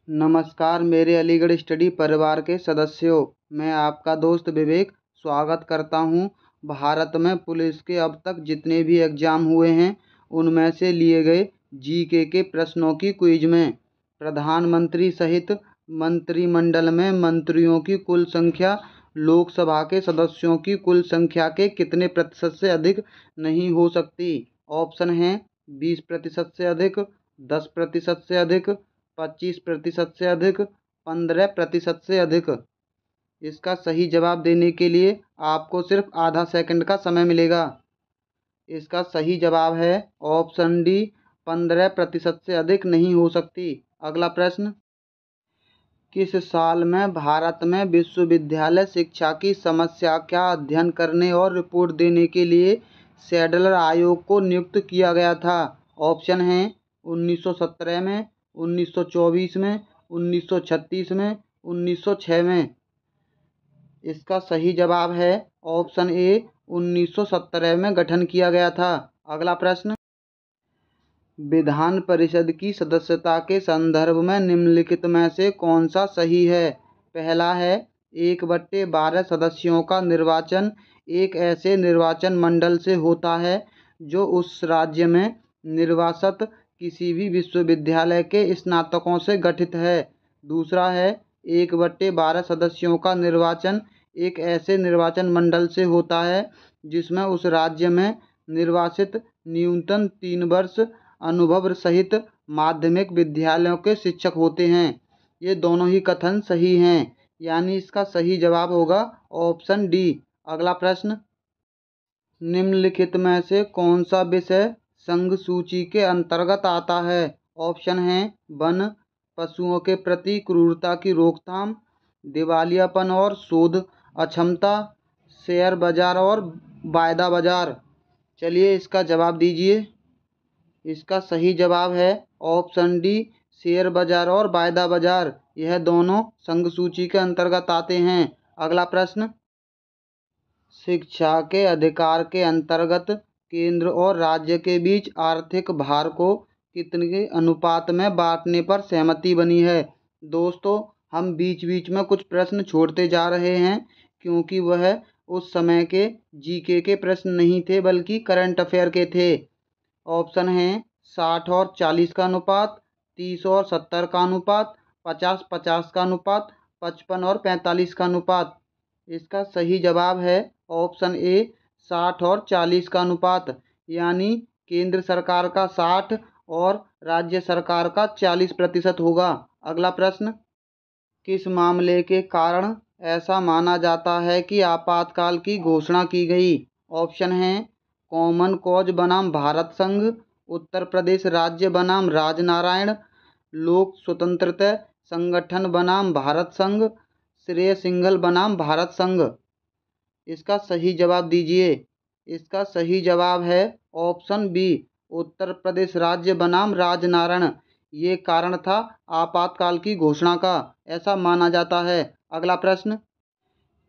नमस्कार मेरे अलीगढ़ स्टडी परिवार के सदस्यों, मैं आपका दोस्त विवेक स्वागत करता हूं। भारत में पुलिस के अब तक जितने भी एग्ज़ाम हुए हैं उनमें से लिए गए जीके के प्रश्नों की क्विज में प्रधानमंत्री सहित मंत्रिमंडल में मंत्रियों की कुल संख्या लोकसभा के सदस्यों की कुल संख्या के कितने प्रतिशत से अधिक नहीं हो सकती। ऑप्शन हैं 20% से अधिक, 10% से अधिक, 25% से अधिक, 15% से अधिक। इसका सही जवाब देने के लिए आपको सिर्फ आधा सेकंड का समय मिलेगा। इसका सही जवाब है ऑप्शन डी, 15% से अधिक नहीं हो सकती। अगला प्रश्न, किस साल में भारत में विश्वविद्यालय शिक्षा की समस्या का अध्ययन करने और रिपोर्ट देने के लिए सैडलर आयोग को नियुक्त किया गया था। ऑप्शन हैं 1917 में, 1924 में, 1936 में, 1906 में। इसका सही जवाब है ऑप्शन ए, 1917 में गठन किया गया था। अगला प्रश्न, विधान परिषद की सदस्यता के संदर्भ में निम्नलिखित में से कौन सा सही है। पहला है 1/12 सदस्यों का निर्वाचन एक ऐसे निर्वाचन मंडल से होता है जो उस राज्य में निर्वासित किसी भी विश्वविद्यालय के स्नातकों से गठित है। दूसरा है 1/12 सदस्यों का निर्वाचन एक ऐसे निर्वाचन मंडल से होता है जिसमें उस राज्य में निर्वासित न्यूनतम 3 वर्ष अनुभव सहित माध्यमिक विद्यालयों के शिक्षक होते हैं। ये दोनों ही कथन सही हैं, यानी इसका सही जवाब होगा ऑप्शन डी। अगला प्रश्न, निम्नलिखित में से कौन सा विषय संघ सूची के अंतर्गत आता है। ऑप्शन हैं वन, पशुओं के प्रति क्रूरता की रोकथाम, दिवालियापन और शोध अक्षमता, शेयर बाजार और वायदा बाजार। चलिए इसका जवाब दीजिए। इसका सही जवाब है ऑप्शन डी, शेयर बाजार और वायदा बाजार। यह दोनों संघ सूची के अंतर्गत आते हैं। अगला प्रश्न, शिक्षा के अधिकार के अंतर्गत केंद्र और राज्य के बीच आर्थिक भार को कितने अनुपात में बांटने पर सहमति बनी है। दोस्तों, हम बीच बीच में कुछ प्रश्न छोड़ते जा रहे हैं क्योंकि वह उस समय के जीके के प्रश्न नहीं थे बल्कि करंट अफेयर के थे। ऑप्शन हैं 60 और 40 का अनुपात, 30 और 70 का अनुपात, 50-50 का अनुपात, 55 और 45 का अनुपात। इसका सही जवाब है ऑप्शन ए, 60 और 40 का अनुपात, यानी केंद्र सरकार का 60 और राज्य सरकार का 40% होगा। अगला प्रश्न, किस मामले के कारण ऐसा माना जाता है कि आपातकाल की घोषणा की गई। ऑप्शन हैं कॉमन कॉज बनाम भारत संघ, उत्तर प्रदेश राज्य बनाम राजनारायण, लोक स्वतंत्रता संगठन बनाम भारत संघ, श्रेय सिंघल बनाम भारत संघ। इसका सही जवाब दीजिए। इसका सही जवाब है ऑप्शन बी, उत्तर प्रदेश राज्य बनाम राजनारायण। ये कारण था आपातकाल की घोषणा का, ऐसा माना जाता है। अगला प्रश्न,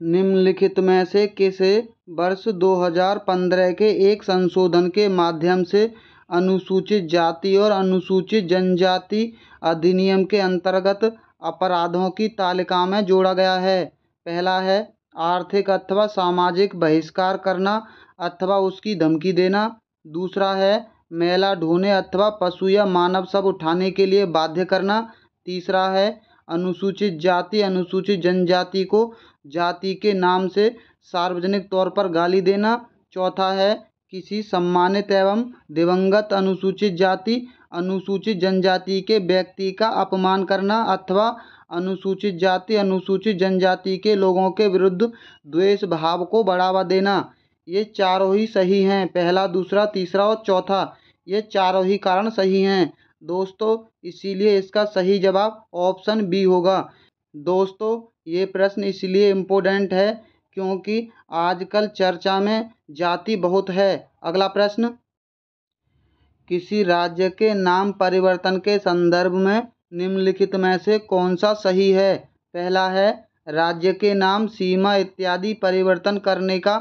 निम्नलिखित में से किसे वर्ष 2015 के एक संशोधन के माध्यम से अनुसूचित जाति और अनुसूचित जनजाति अधिनियम के अंतर्गत अपराधों की तालिका में जोड़ा गया है। पहला है आर्थिक अथवा सामाजिक बहिष्कार करना अथवा उसकी धमकी देना। दूसरा है मैला ढोने अथवा पशु या मानव शव उठाने के लिए बाध्य करना। तीसरा है अनुसूचित जाति अनुसूचित जनजाति को जाति के नाम से सार्वजनिक तौर पर गाली देना। चौथा है किसी सम्मानित एवं दिवंगत अनुसूचित जाति अनुसूचित जनजाति के व्यक्ति का अपमान करना अथवा अनुसूचित जाति अनुसूचित जनजाति के लोगों के विरुद्ध द्वेष भाव को बढ़ावा देना। ये चारों ही सही हैं, पहला, दूसरा, तीसरा और चौथा। ये चारों ही कारण सही हैं दोस्तों, इसीलिए इसका सही जवाब ऑप्शन बी होगा। दोस्तों, ये प्रश्न इसलिए इम्पोर्टेंट है क्योंकि आजकल चर्चा में जाति बहुत है। अगला प्रश्न, किसी राज्य के नाम परिवर्तन के संदर्भ में निम्नलिखित में से कौन सा सही है। पहला है राज्य के नाम, सीमा इत्यादि परिवर्तन करने का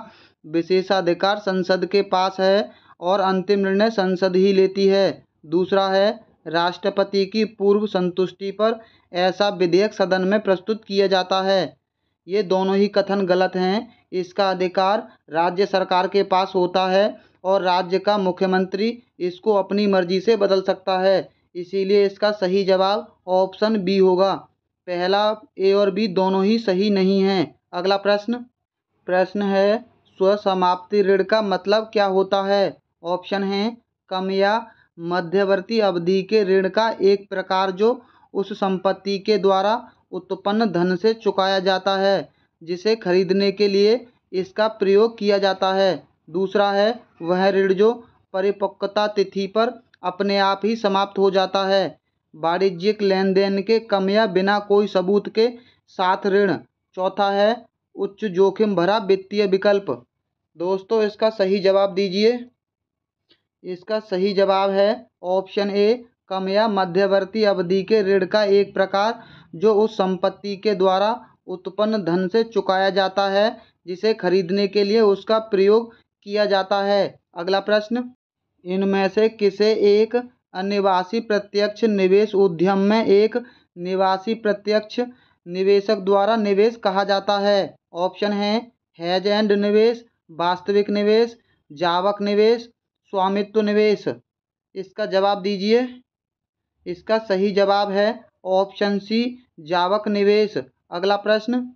विशेषाधिकार संसद के पास है और अंतिम निर्णय संसद ही लेती है। दूसरा है राष्ट्रपति की पूर्व संतुष्टि पर ऐसा विधेयक सदन में प्रस्तुत किया जाता है। ये दोनों ही कथन गलत हैं। इसका अधिकार राज्य सरकार के पास होता है और राज्य का मुख्यमंत्री इसको अपनी मर्जी से बदल सकता है। इसीलिए इसका सही जवाब ऑप्शन बी होगा। पहला ए और बी दोनों ही सही नहीं हैं। अगला प्रश्न है स्वसमाप्ति ऋण का मतलब क्या होता है। ऑप्शन है कम या मध्यवर्ती अवधि के ऋण का एक प्रकार जो उस संपत्ति के द्वारा उत्पन्न धन से चुकाया जाता है जिसे खरीदने के लिए इसका प्रयोग किया जाता है। दूसरा है वह ऋण जो परिपक्वता तिथि पर अपने आप ही समाप्त हो जाता है। वाणिज्यिक लेन देन के कम या बिना कोई सबूत के साथ ऋण। चौथा है उच्च जोखिम भरा वित्तीय विकल्प। दोस्तों इसका सही जवाब दीजिए। इसका सही जवाब है ऑप्शन ए कम या मध्यवर्ती अवधि के ऋण का एक प्रकार जो उस संपत्ति के द्वारा उत्पन्न धन से चुकाया जाता है जिसे खरीदने के लिए उसका प्रयोग किया जाता है। अगला प्रश्न इनमें से किसे एक अनिवासी प्रत्यक्ष निवेश उद्यम में एक निवासी प्रत्यक्ष निवेशक द्वारा निवेश कहा जाता है। ऑप्शन है हेज एंड निवेश, वास्तविक निवेश, जावक निवेश, स्वामित्व निवेश। इसका जवाब दीजिए। इसका सही जवाब है ऑप्शन सी जावक निवेश। अगला प्रश्न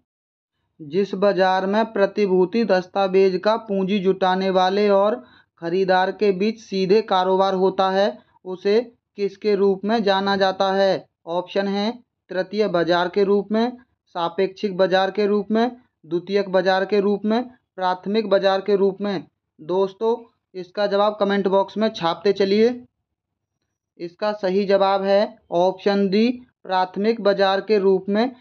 जिस बाजार में प्रतिभूति दस्तावेज का पूंजी जुटाने वाले और खरीदार के बीच सीधे कारोबार होता है उसे किसके रूप में जाना जाता है। ऑप्शन है तृतीय बाजार के रूप में, सापेक्षिक बाजार के रूप में, द्वितीयक बाजार के रूप में, प्राथमिक बाजार के रूप में। दोस्तों इसका जवाब कमेंट बॉक्स में छापते चलिए। इसका सही जवाब है ऑप्शन डी प्राथमिक बाजार के रूप में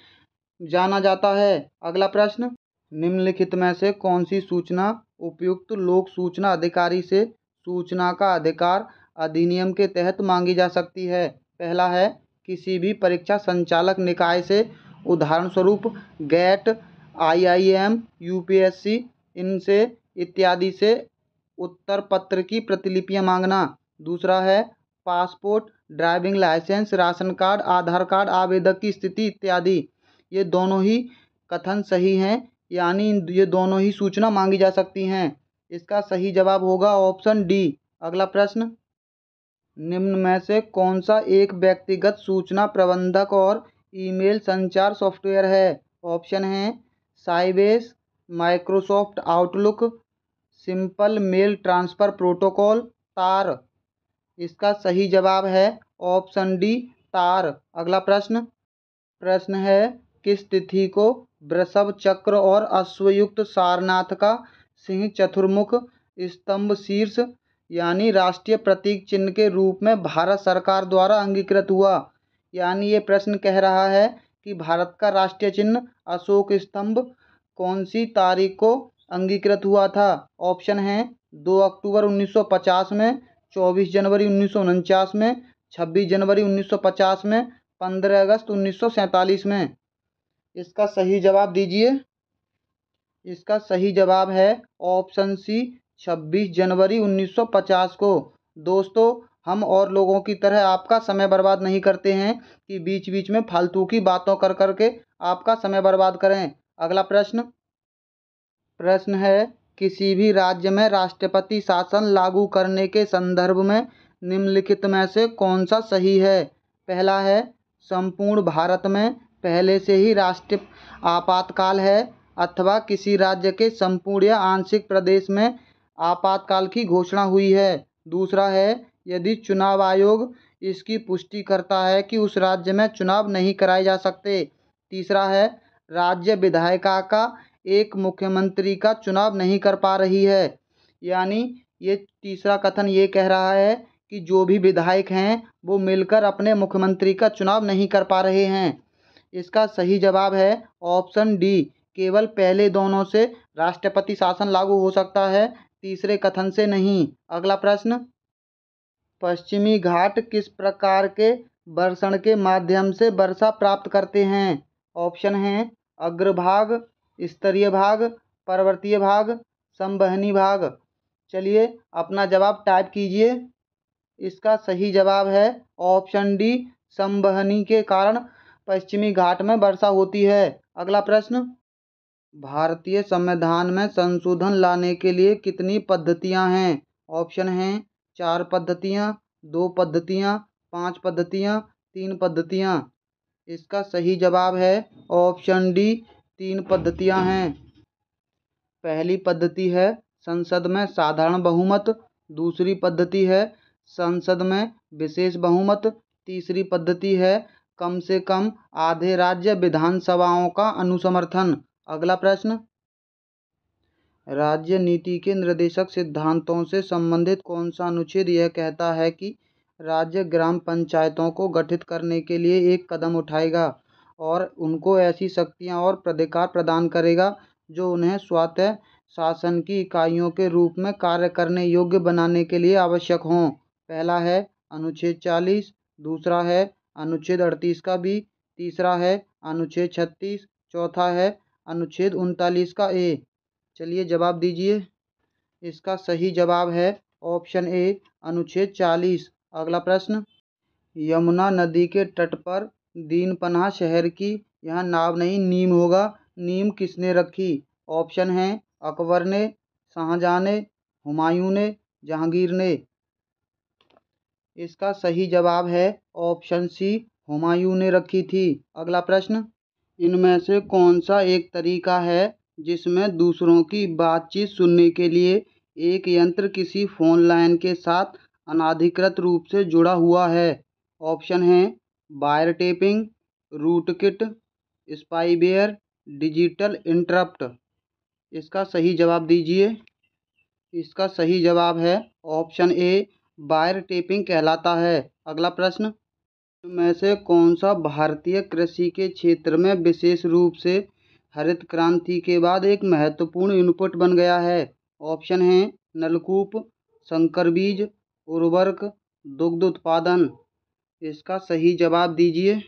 जाना जाता है। अगला प्रश्न निम्नलिखित में से कौन सी सूचना उपयुक्त लोक सूचना अधिकारी से सूचना का अधिकार अधिनियम के तहत मांगी जा सकती है। पहला है किसी भी परीक्षा संचालक निकाय से, उदाहरण स्वरूप गेट, IIM, UPSC इनसे इत्यादि से उत्तर पत्र की प्रतिलिपियां मांगना। दूसरा है passport, driving licence, ration card, Aadhaar card, आवेदक की स्थिति इत्यादि। ये दोनों ही कथन सही हैं, यानी ये दोनों ही सूचना मांगी जा सकती हैं। इसका सही जवाब होगा ऑप्शन डी। अगला प्रश्न निम्न में से कौन सा एक व्यक्तिगत सूचना प्रबंधक और ईमेल संचार सॉफ्टवेयर है। ऑप्शन है Sybase, Microsoft Outlook, simple mail transfer protocol, तार। इसका सही जवाब है ऑप्शन डी तार। अगला प्रश्न है किस तिथि को वृषभ चक्र और अश्वयुक्त सारनाथ का सिंह चतुर्मुख स्तंभ शीर्ष यानी राष्ट्रीय प्रतीक चिन्ह के रूप में भारत सरकार द्वारा अंगीकृत हुआ। यानी ये प्रश्न कह रहा है कि भारत का राष्ट्रीय चिन्ह अशोक स्तंभ कौन सी तारीख को अंगीकृत हुआ था। ऑप्शन है 2 अक्टूबर 1950 में, 24 जनवरी 1949 में, 26 जनवरी 1950 में, 15 अगस्त 1947 में। इसका सही जवाब दीजिए। इसका सही जवाब है ऑप्शन सी 26 जनवरी 1950 को। दोस्तों हम और लोगों की तरह आपका समय बर्बाद नहीं करते हैं कि बीच बीच में फालतू की बातों कर करके आपका समय बर्बाद करें। अगला प्रश्न है किसी भी राज्य में राष्ट्रपति शासन लागू करने के संदर्भ में निम्नलिखित में से कौन सा सही है। पहला है संपूर्ण भारत में पहले से ही राष्ट्रीय आपातकाल है अथवा किसी राज्य के संपूर्ण या आंशिक प्रदेश में आपातकाल की घोषणा हुई है। दूसरा है यदि चुनाव आयोग इसकी पुष्टि करता है कि उस राज्य में चुनाव नहीं कराए जा सकते। तीसरा है राज्य विधायिका का एक मुख्यमंत्री का चुनाव नहीं कर पा रही है। यानी ये तीसरा कथन ये कह रहा है कि जो भी विधायक हैं वो मिलकर अपने मुख्यमंत्री का चुनाव नहीं कर पा रहे हैं। इसका सही जवाब है ऑप्शन डी केवल पहले दोनों से राष्ट्रपति शासन लागू हो सकता है, तीसरे कथन से नहीं। अगला प्रश्न पश्चिमी घाट किस प्रकार के वर्षण के माध्यम से वर्षा प्राप्त करते हैं। ऑप्शन हैं अग्रभाग, स्तरीय भाग, पर्वतीय भाग, संवहनी भाग। चलिए अपना जवाब टाइप कीजिए। इसका सही जवाब है ऑप्शन डी, संवहनी के कारण पश्चिमी घाट में वर्षा होती है। अगला प्रश्न, भारतीय संविधान में संशोधन लाने के लिए कितनी पद्धतियां हैं? ऑप्शन हैं 4 पद्धतियां, 2 पद्धतियां, 5 पद्धतियां, 3 पद्धतियां। इसका सही जवाब है ऑप्शन डी, 3 पद्धतियां हैं। पहली पद्धति है संसद में साधारण बहुमत, दूसरी पद्धति है संसद में विशेष बहुमत, तीसरी पद्धति है कम से कम आधे राज्य विधानसभाओं का अनुसमर्थन। अगला प्रश्न, राज्य नीति के निर्देशक सिद्धांतों से संबंधित कौन सा अनुच्छेद यह कहता है कि राज्य ग्राम पंचायतों को गठित करने के लिए एक कदम उठाएगा और उनको ऐसी शक्तियां और अधिकार प्रदान करेगा जो उन्हें स्वतः शासन की इकाइयों के रूप में कार्य करने योग्य बनाने के लिए आवश्यक हों? पहला है अनुच्छेद 40, दूसरा है अनुच्छेद 38 का बी, तीसरा है अनुच्छेद 36, चौथा है अनुच्छेद 39 का ए। चलिए जवाब दीजिए। इसका सही जवाब है ऑप्शन ए, अनुच्छेद 40। अगला प्रश्न, यमुना नदी के तट पर दीनपनाह शहर की यहाँ नाव नहीं नीम होगा, नीम किसने रखी? ऑप्शन हैं अकबर ने, शाहजहां ने, हुमायूं ने, जहांगीर ने। इसका सही जवाब है ऑप्शन सी, हुमायूं ने रखी थी। अगला प्रश्न, इनमें से कौन सा एक तरीका है जिसमें दूसरों की बातचीत सुनने के लिए एक यंत्र किसी फोन लाइन के साथ अनाधिकृत रूप से जुड़ा हुआ है? ऑप्शन हैं wire tapping, rootkit, spyware, digital interrupt. इसका सही जवाब दीजिए। इसका सही जवाब है ऑप्शन ए, वायर टेपिंग कहलाता है। अगला प्रश्न, में से कौन सा भारतीय कृषि के क्षेत्र में विशेष रूप से हरित क्रांति के बाद एक महत्वपूर्ण इनपुट बन गया है? ऑप्शन हैं नलकूप, संकर बीज, उर्वरक, दुग्ध उत्पादन। इसका सही जवाब दीजिए।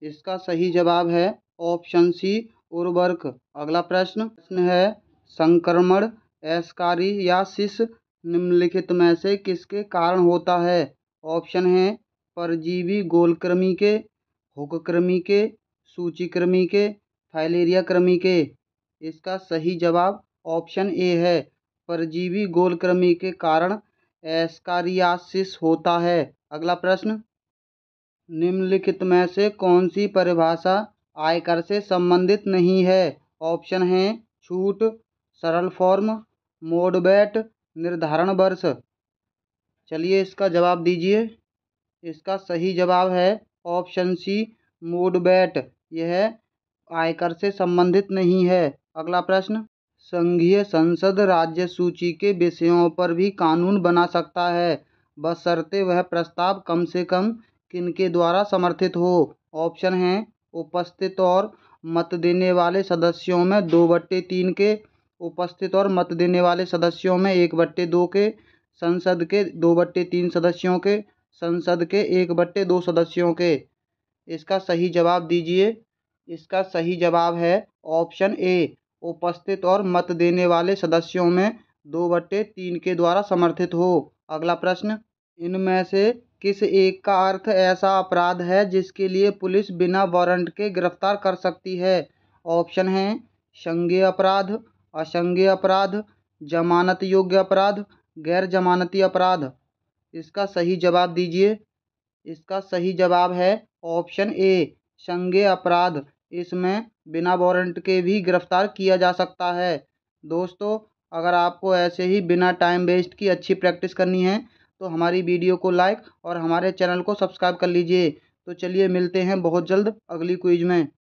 इसका सही जवाब है ऑप्शन सी, उर्वरक। अगला प्रश्न है संक्रमण एस्कारियासिस निम्नलिखित में से किसके कारण होता है? ऑप्शन हैं परजीवी गोलकृमि के, हुककृमि के, सूचीकृमि के, फाइलेरिया कृमि के। इसका सही जवाब ऑप्शन ए है, परजीवी गोलकृमि के कारण एस्कारियासिस होता है। अगला प्रश्न, निम्नलिखित में से कौन सी परिभाषा आयकर से संबंधित नहीं है? ऑप्शन हैं छूट, सरल फॉर्म, मोड बैट, निर्धारण वर्ष। चलिए इसका जवाब दीजिए। इसका सही जवाब है ऑप्शन सी, मोड बैट। यह आयकर से संबंधित नहीं है। अगला प्रश्न, संघीय संसद राज्य सूची के विषयों पर भी कानून बना सकता है बशर्ते वह प्रस्ताव कम से कम किनके द्वारा समर्थित हो? ऑप्शन हैं उपस्थित और मत देने वाले सदस्यों में 2/3 के, उपस्थित और मत देने वाले सदस्यों में 1/2 के, संसद के 2/3 सदस्यों के, संसद के 1/2 सदस्यों के। इसका सही जवाब दीजिए। इसका सही जवाब है ऑप्शन ए, उपस्थित और मत देने वाले सदस्यों में 2/3 के द्वारा समर्थित हो। अगला प्रश्न, इनमें से किस एक का अर्थ ऐसा अपराध है जिसके लिए पुलिस बिना वारंट के गिरफ्तार कर सकती है? ऑप्शन हैं संज्ञेय अपराध, असंज्ञेय अपराध, जमानत योग्य अपराध, गैर जमानती अपराध। इसका सही जवाब दीजिए। इसका सही जवाब है ऑप्शन ए, संज्ञेय अपराध। इसमें बिना वारंट के भी गिरफ्तार किया जा सकता है। दोस्तों, अगर आपको ऐसे ही बिना टाइम वेस्ट की अच्छी प्रैक्टिस करनी है तो हमारी वीडियो को लाइक और हमारे चैनल को सब्सक्राइब कर लीजिए। तो चलिए मिलते हैं बहुत जल्द अगली क्विज में।